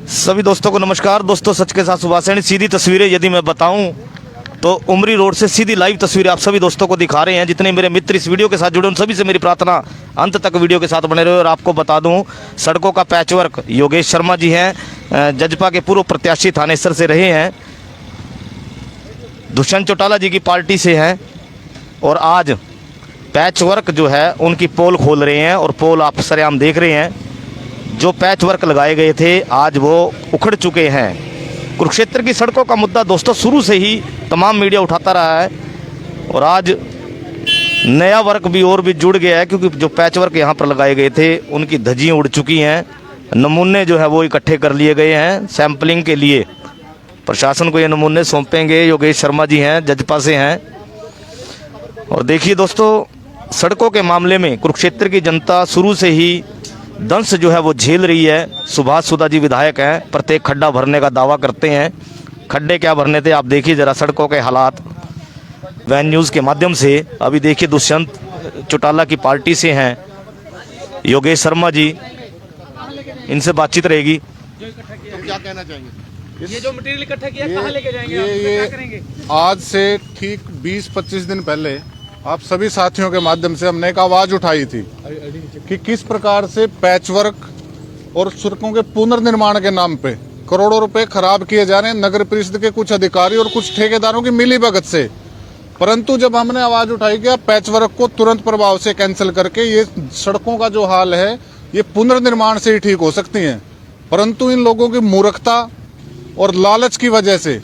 सभी दोस्तों को नमस्कार। दोस्तों सच के साथ सुभाषिणी सीधी तस्वीरें यदि मैं बताऊं तो उमरी रोड से सीधी लाइव तस्वीरें आप सभी दोस्तों को दिखा रहे हैं। जितने मेरे मित्र इस वीडियो के साथ जुड़े उन सभी से मेरी प्रार्थना अंत तक वीडियो के साथ बने रहे। और आपको बता दूं सड़कों का पैचवर्क योगेश शर्मा जी हैं, जजपा के पूर्व प्रत्याशी थानेसर से रहे हैं, दुष्यंत चौटाला जी की पार्टी से हैं और आज पैचवर्क जो है उनकी पोल खोल रहे हैं और पोल आप सरेआम देख रहे हैं। जो पैच वर्क लगाए गए थे आज वो उखड़ चुके हैं। कुरुक्षेत्र की सड़कों का मुद्दा दोस्तों शुरू से ही तमाम मीडिया उठाता रहा है और आज नया वर्क भी और भी जुड़ गया है, क्योंकि जो पैच वर्क यहाँ पर लगाए गए थे उनकी धज्जियाँ उड़ चुकी हैं। नमूने जो है वो इकट्ठे कर लिए गए हैं सैंपलिंग के लिए। प्रशासन को ये नमूने सौंपेंगे। योगेश शर्मा जी हैं, जजपा से हैं। और देखिए दोस्तों, सड़कों के मामले में कुरुक्षेत्र की जनता शुरू से ही दंश जो है वो झेल रही है। सुभाष सुधा जी विधायक हैं, प्रत्येक खड्डा भरने का दावा करते हैं। खड्डे क्या भरने थे आप देखिए जरा सड़कों के हालात वैन न्यूज़ के माध्यम से। अभी देखिए दुष्यंत चौटाला की पार्टी से हैं योगेश शर्मा जी, इनसे बातचीत रहेगी। क्या कहना चाहेंगे? ये जो मटेरियल इकट्ठा किया कहाँ लेके जाएंगे? क्या करेंगे? आज से ठीक 20-25 दिन पहले आप सभी साथियों के माध्यम से हमने एक आवाज उठाई थी कि किस प्रकार से पैचवर्क और सड़कों के पुनर्निर्माण के नाम पे करोड़ों रुपए खराब किए जा रहे हैं नगर परिषद के कुछ अधिकारी और कुछ ठेकेदारों की मिलीभगत से। परंतु जब हमने आवाज उठाई कि आप पैचवर्क को तुरंत प्रभाव से कैंसिल करके ये सड़कों का जो हाल है ये पुनर्निर्माण से ही ठीक हो सकती है, परंतु इन लोगों की मूर्खता और लालच की वजह से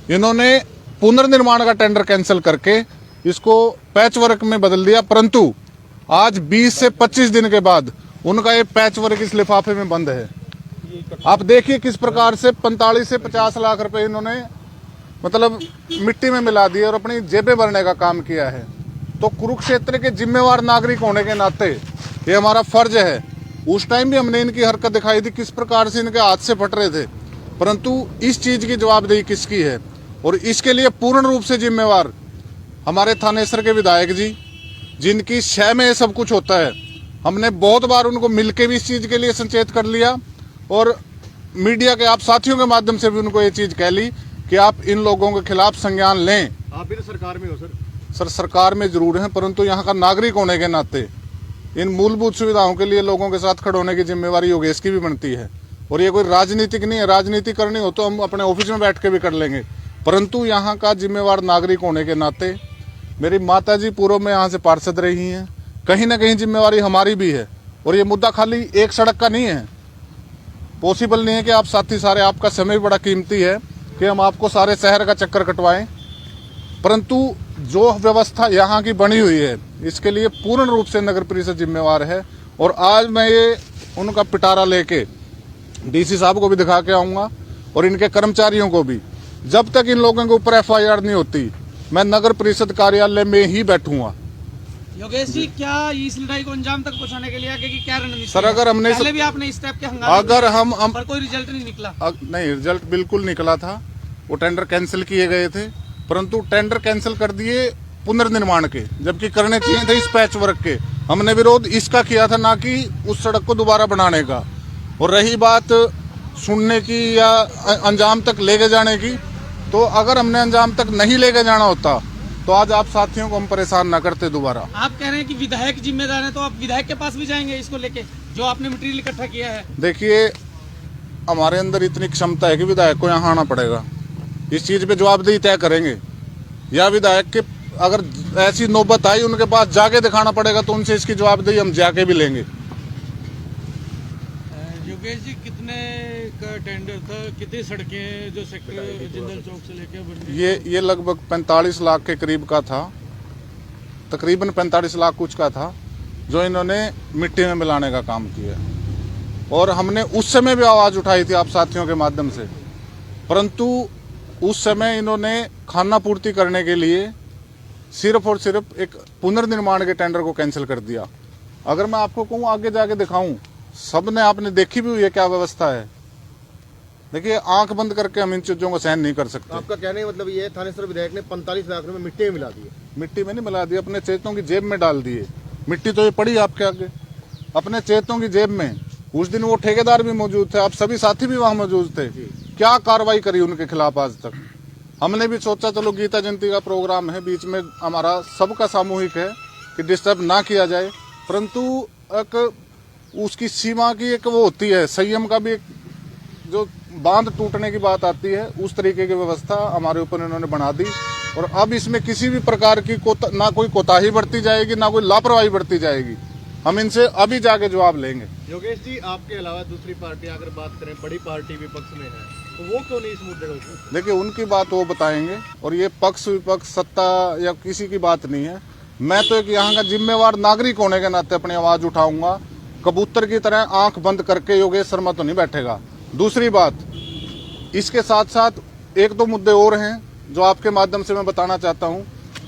इन्होंने पुनर्निर्माण का टेंडर कैंसिल करके इसको पैचवर्क में बदल दिया। परंतु आज 20 से 25 दिन के बाद उनका ये पैचवर्क इस लिफाफे में बंद है। आप देखिए किस प्रकार से 45 से 50 लाख रुपए इन्होंने मतलब मिट्टी में मिला दिए और अपनी जेबें भरने का काम किया है। तो कुरुक्षेत्र के जिम्मेवार नागरिक होने के नाते ये हमारा फर्ज है। उस टाइम भी हमने इनकी हरकत दिखाई थी, किस प्रकार से इनके हाथ से फट रहे थे, परंतु इस चीज की जवाबदेही किसकी है? और इसके लिए पूर्ण रूप से जिम्मेवार हमारे थानेसर के विधायक जी, जिनकी शय में ये सब कुछ होता है। हमने बहुत बार उनको मिलके भी इस चीज के लिए संचेत कर लिया और मीडिया के आप साथियों के माध्यम से भी उनको ये चीज कह ली कि आप इन लोगों के खिलाफ संज्ञान लें। आप भी तो सरकार में हो सर। सर सरकार में जरूर हैं, परंतु यहाँ का नागरिक होने के नाते इन मूलभूत सुविधाओं के लिए लोगों के साथ खड़े होने की जिम्मेवारी योगेश की भी बनती है। और ये कोई राजनीतिक नहीं है, राजनीति करनी हो तो हम अपने ऑफिस में बैठ के भी कर लेंगे, परंतु यहाँ का जिम्मेवार नागरिक होने के नाते मेरी माता जी पूर्व में यहाँ से पार्षद रही हैं, कहीं ना कहीं जिम्मेवारी हमारी भी है। और ये मुद्दा खाली एक सड़क का नहीं है। पॉसिबल नहीं है कि आप साथी सारे, आपका समय भी बड़ा कीमती है कि हम आपको सारे शहर का चक्कर कटवाएं, परंतु जो व्यवस्था यहाँ की बनी हुई है इसके लिए पूर्ण रूप से नगर परिषद जिम्मेवार है। और आज मैं ये उनका पिटारा लेके डीसी साहब को भी दिखा के आऊँगा और इनके कर्मचारियों को भी। जब तक इन लोगों के ऊपर FIR नहीं होती मैं नगर परिषद कार्यालय में ही बैठूंगा। योगेश जी, क्या इस लड़ाई को अंजाम तक पहुंचाने के लिए आगे की क्या रणनीति? सर अगर हमने पहले भी आपने इस टाइप के हंगामे अगर हम पर कोई रिजल्ट नहीं निकला। नहीं, रिजल्ट बिल्कुल निकला था। वो टेंडर कैंसिल किए गए थे, परंतु टेंडर कैंसिल कर दिए पुनर्निर्माण के, जबकि करने चाहिए थे इस पैचवर्क के। हमने विरोध इसका किया था, ना कि उस सड़क को दोबारा बनाने का। और रही बात सुनने की या अंजाम तक लेके जाने की, तो अगर हमने अंजाम तक नहीं लेके जाना होता तो आज आप साथियों को हम परेशान ना करते दोबारा। आप कह रहे हैं कि विधायक जिम्मेदार है, तो आप विधायक के पास भी जाएंगे इसको लेके जो आपने मटेरियल इकट्ठा किया है? देखिए, हमारे अंदर इतनी क्षमता है कि विधायक को यहाँ आना पड़ेगा, इस चीज पे जवाबदेही तय करेंगे। या विधायक के अगर ऐसी नौबत आई उनके पास जाके दिखाना पड़ेगा तो उनसे इसकी जवाबदेही हम जाके भी लेंगे। योगेश जी, कितने का टेंडर था, कितनी सड़कें जो सेक्टर जिंदल चौक से लेकर बननी? ये लगभग 45 लाख के करीब का था, तकरीबन 45 लाख कुछ का था, जो इन्होंने मिट्टी में मिलाने का काम किया। और हमने उस समय भी आवाज उठाई थी आप साथियों के माध्यम से, परंतु उस समय इन्होंने खाना पूर्ति करने के लिए सिर्फ और सिर्फ एक पुनर्निर्माण के टेंडर को कैंसिल कर दिया। अगर मैं आपको कहूँ आगे जाके दिखाऊं, सबने आपने देखी भी हुई है क्या व्यवस्था है। देखिए, आंख बंद करके हम इन चीजों को सहन नहीं कर सकते। आपका कहने का मतलब ये है थानेसर विधायक ने 45 लाख रुपए मिट्टी में मिला दिए? मिट्टी में नहीं मिला दिए, अपने चेतों की जेब में डाल दिए। मिट्टी तो ये पड़ी आपके आगे, अपने चेतों की जेब में उस दिन वो ठेकेदार भी मौजूद थे, आप सभी साथी भी वहां मौजूद थे। क्या कार्रवाई करी उनके खिलाफ आज तक? हमने भी सोचा चलो गीता जयंती का प्रोग्राम है, बीच में हमारा सबका सामूहिक है कि डिस्टर्ब ना किया जाए, परंतु एक उसकी सीमा की एक वो होती है, संयम का भी एक जो बांध टूटने की बात आती है, उस तरीके की व्यवस्था हमारे ऊपर इन्होंने बना दी। और अब इसमें किसी भी प्रकार की ना कोई कोताही बरती जाएगी, ना कोई लापरवाही बरती जाएगी। हम इनसे अभी जाके जवाब लेंगे। योगेश जी, आपके अलावा दूसरी पार्टी अगर बात करें, बड़ी पार्टी विपक्ष में है, तो वो क्यों नहीं इस मुद्दे को? देखिए, उनकी बात वो बताएंगे, और ये पक्ष विपक्ष सत्ता या किसी की बात नहीं है। मैं तो एक यहाँ का जिम्मेवार नागरिक होने के नाते अपनी आवाज उठाऊंगा। कबूतर की तरह आंख बंद करके योगेश शर्मा तो नहीं बैठेगा। दूसरी बात, इसके साथ साथ एक दो मुद्दे और हैं जो आपके माध्यम से मैं बताना चाहता हूं।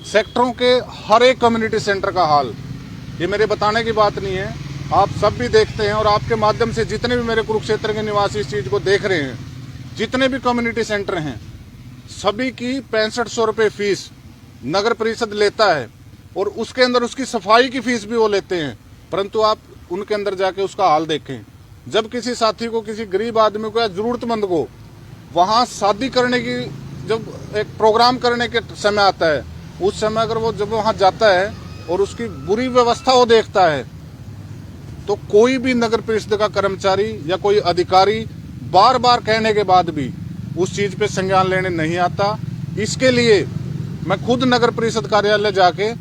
सेक्टरों के हर एक कम्युनिटी सेंटर का हाल, ये मेरे बताने की बात नहीं है, आप सब भी देखते हैं, और आपके माध्यम से जितने भी मेरे कुरुक्षेत्र के निवासी इस चीज को देख रहे हैं, जितने भी कम्युनिटी सेंटर हैं, सभी की 6500 रुपये फीस नगर परिषद लेता है, और उसके अंदर उसकी सफाई की फीस भी वो लेते हैं। परंतु आप उनके अंदर जाके उसका हाल देखें। जब किसी साथी को, किसी गरीब आदमी को या जरूरतमंद को वहां शादी करने की, जब एक प्रोग्राम करने के समय आता है, उस समय अगर वो जब वहां जाता है और उसकी बुरी व्यवस्था वो देखता है, तो कोई भी नगर परिषद का कर्मचारी या कोई अधिकारी बार बार कहने के बाद भी उस चीज पे संज्ञान लेने नहीं आता। इसके लिए मैं खुद नगर परिषद कार्यालय जाके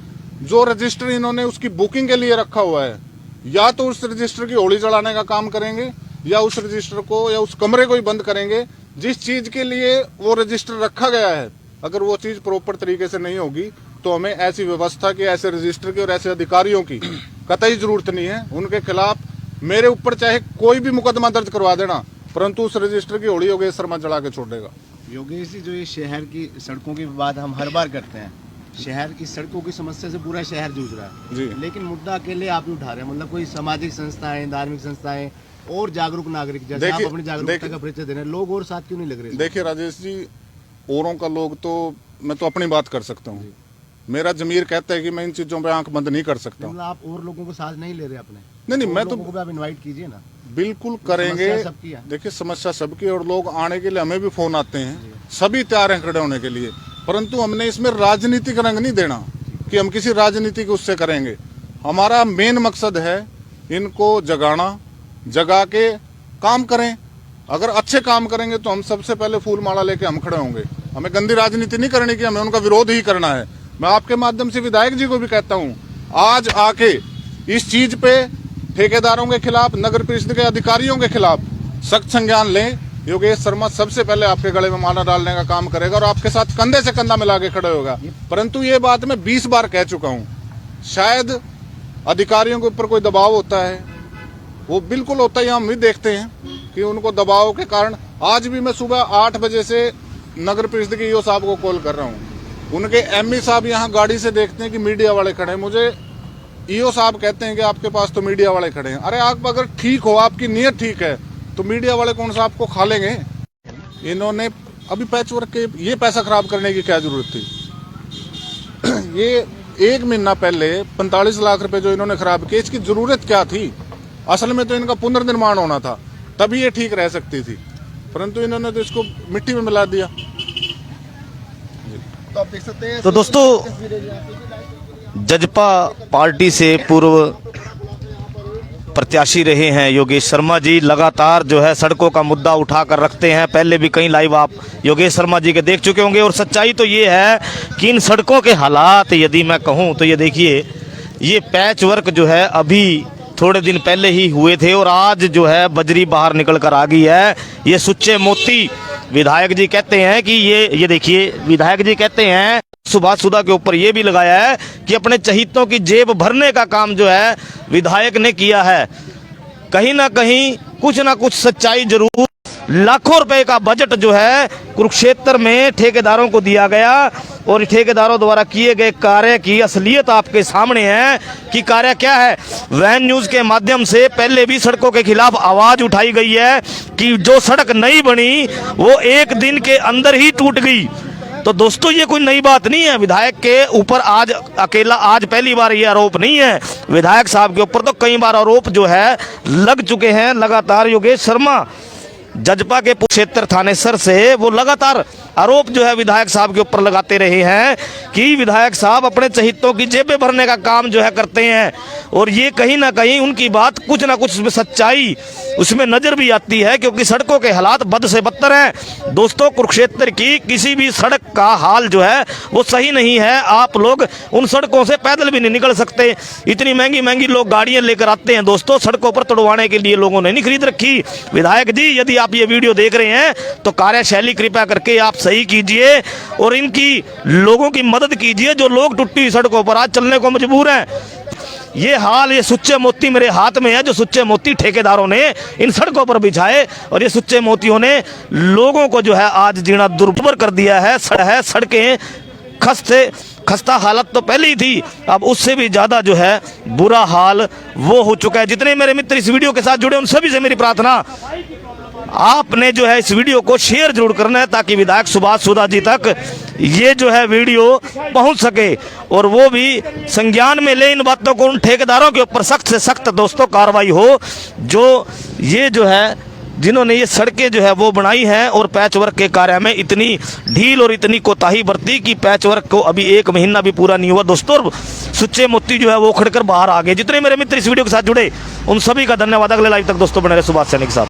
जो रजिस्टर इन्होंने उसकी बुकिंग के लिए रखा हुआ है, या तो उस रजिस्टर की होली जलाने का काम करेंगे, या उस रजिस्टर को या उस कमरे को ही बंद करेंगे। जिस चीज के लिए वो रजिस्टर रखा गया है, अगर वो चीज प्रॉपर तरीके से नहीं होगी, तो हमें ऐसी व्यवस्था की, ऐसे रजिस्टर की और ऐसे अधिकारियों की कतई जरूरत नहीं है। उनके खिलाफ मेरे ऊपर चाहे कोई भी मुकदमा दर्ज करवा देना, परंतु उस रजिस्टर की होली योगेश शर्मा जला के छोड़ देगा। योगेश जी, जो ये शहर की सड़कों की बात हम हर बार करते हैं, शहर की सड़कों की समस्या से पूरा शहर जूझ रहा है जी। लेकिन मुद्दा अकेले आप ही उठा रहे हैं। मतलब कोई सामाजिक संस्थाएं, धार्मिक संस्थाएं और जागरूक नागरिक, जैसे आप अपनी जागरूकता का परिचय दे रहे हैं, लोग और साथ क्यों नहीं लग रहे? देखिए राजेश जी, औरों का लोग तो, मैं तो अपनी बात कर सकता हूँ। मेरा जमीर कहता है कि मैं इन चीजों पे आंख बंद नहीं कर सकता। मतलब आप और लोगों को साथ नहीं ले रहे अपने? नहीं, मैं तो आप इनवाइट कीजिए ना। बिल्कुल करेंगे। देखिए, समस्या सबकी, और लोग आने के लिए हमें भी फोन आते हैं, सभी तैयार हैं खड़े होने के लिए, परंतु हमने इसमें राजनीतिक रंग नहीं देना कि हम किसी राजनीति के उससे करेंगे। हमारा मेन मकसद है इनको जगाना, जगा के काम करें। अगर अच्छे काम करेंगे तो हम सबसे पहले फूल माला लेके हम खड़े होंगे। हमें गंदी राजनीति नहीं करनी, कि हमें उनका विरोध ही करना है। मैं आपके माध्यम से विधायक जी को भी कहता हूं, आज आके इस चीज पे ठेकेदारों के खिलाफ, नगर परिषद के अधिकारियों के खिलाफ सख्त संज्ञान लें। योगेश शर्मा सबसे पहले आपके गले में माला डालने का काम करेगा और आपके साथ कंधे से कंधा मिला के खड़े होगा। परंतु ये बात मैं 20 बार कह चुका हूं, शायद अधिकारियों के ऊपर कोई दबाव होता है, वो बिल्कुल होता है, हम भी देखते हैं कि उनको दबाव के कारण। आज भी मैं सुबह 8 बजे से नगर परिषद के ईओ साहब को कॉल कर रहा हूं। उनके एमई साहब यहाँ गाड़ी से देखते हैं कि मीडिया वाले खड़े हैं, मुझे ईओ साहब कहते हैं कि आपके पास तो मीडिया वाले खड़े हैं। अरे आप अगर ठीक हो, आपकी नीयत ठीक है, तो मीडिया वाले कौन सा आपको खा लेंगे? इन्होंने अभी पैच वर्क के ये पैसा खराब करने की क्या जरूरत थी? ये 1 महीना पहले 45 लाख रुपए जो इन्होंने खराब किए, इसकी जरूरत क्या थी? असल में तो इनका पुनर्निर्माण होना था, तभी ये ठीक रह सकती थी, परंतु इन्होंने तो इसको मिट्टी में मिला दिया। तो आप देख सकते हैं। तो दोस्तों, जजपा पार्टी से पूर्व प्रत्याशी रहे हैं योगेश शर्मा जी, लगातार जो है सड़कों का मुद्दा उठाकर रखते हैं। पहले भी कई लाइव आप योगेश शर्मा जी के देख चुके होंगे, और सच्चाई तो ये है कि इन सड़कों के हालात यदि मैं कहूँ तो ये देखिए, ये पैच वर्क जो है अभी थोड़े दिन पहले ही हुए थे, और आज जो है बजरी बाहर निकल कर आ गई है। ये सुच्चे मोती विधायक जी कहते हैं कि ये देखिए, विधायक जी कहते हैं सुभाष सुधा के ऊपर ये भी लगाया है कि अपने चहीतों की जेब भरने का काम जो है विधायक ने किया है। कहीं ना कहीं कुछ ना कुछ सच्चाई जरूर। लाखों रुपए का बजट जो है कुरुक्षेत्र में ठेकेदारों को दिया गया, और ठेकेदारों द्वारा किए गए कार्य की असलियत आपके सामने है कि कार्य क्या है। वैन न्यूज के माध्यम से पहले भी सड़कों के खिलाफ आवाज उठाई गई है कि जो सड़क नहीं बनी वो 1 दिन के अंदर ही टूट गई। तो दोस्तों ये कोई नई बात नहीं है। विधायक के ऊपर आज अकेला आज पहली बार ये आरोप नहीं है, विधायक साहब के ऊपर तो कई बार आरोप जो है लग चुके हैं। लगातार योगेश शर्मा जजपा के क्षेत्र थानेसर से वो लगातार आरोप जो है विधायक साहब के ऊपर लगाते रहे हैं कि विधायक साहब अपने चहितों की जेबें भरने का काम जो है करते हैं। और ये कहीं ना कहीं उनकी बात कुछ ना कुछ उसमें सच्चाई उसमें नजर भी आती है, क्योंकि सड़कों के हालात बद से बदतर हैं। दोस्तों कुरुक्षेत्र की किसी भी सड़क का हाल जो है वो सही नहीं है। आप लोग उन सड़कों से पैदल भी नहीं निकल सकते, इतनी महंगी महंगी लोग गाड़ियां लेकर आते हैं। दोस्तों सड़कों पर तोड़वाने के लिए लोगों ने नहीं खरीद रखी। विधायक जी यदि आप ये वीडियो देख रहे हैं तो कार्यशैली कृपया करके आप सही कीजिए और इनकी लोगों की मदद कीजिए जो लोग टूटी हुई सड़कों पर आज चलने को मजबूर हैं। ये हाल ये सुच्चे मोती मेरे हाथ में है, जो सुच्चे मोती ठेकेदारों ने इन सड़कों पर बिछाए और ये सुच्चे मोतियों ने लोगों को जो है आज जीना दुर्भर कर दिया है। सड़कें खस्ता हालत तो पहले ही थी, अब उससे भी ज़्यादा जो है बुरा हाल वो हो चुका है। जितने मेरे मित्र इस वीडियो के साथ जुड़े उन सभी से मेरी प्रार्थना, आपने जो है इस वीडियो को शेयर जरूर करना है ताकि विधायक सुभाष सुधा जी तक ये जो है वीडियो पहुंच सके और वो भी संज्ञान में ले इन बातों को। उन ठेकेदारों के ऊपर सख्त से सख्त दोस्तों कार्रवाई हो जो ये जो है जिन्होंने ये सड़कें जो है वो बनाई हैं और पैच वर्क के कार्य में इतनी ढील और इतनी कोताही बरती कि पैच वर्क को अभी 1 महीना भी पूरा नहीं हुआ। दोस्तों सुच्चे मोती जो है वो उखड़कर बाहर आ गए। जितने मेरे मित्र इस वीडियो के साथ जुड़े उन सभी का धन्यवाद। अगले लाइव तक दोस्तों बने रहे सुभाष सैनिक साहब।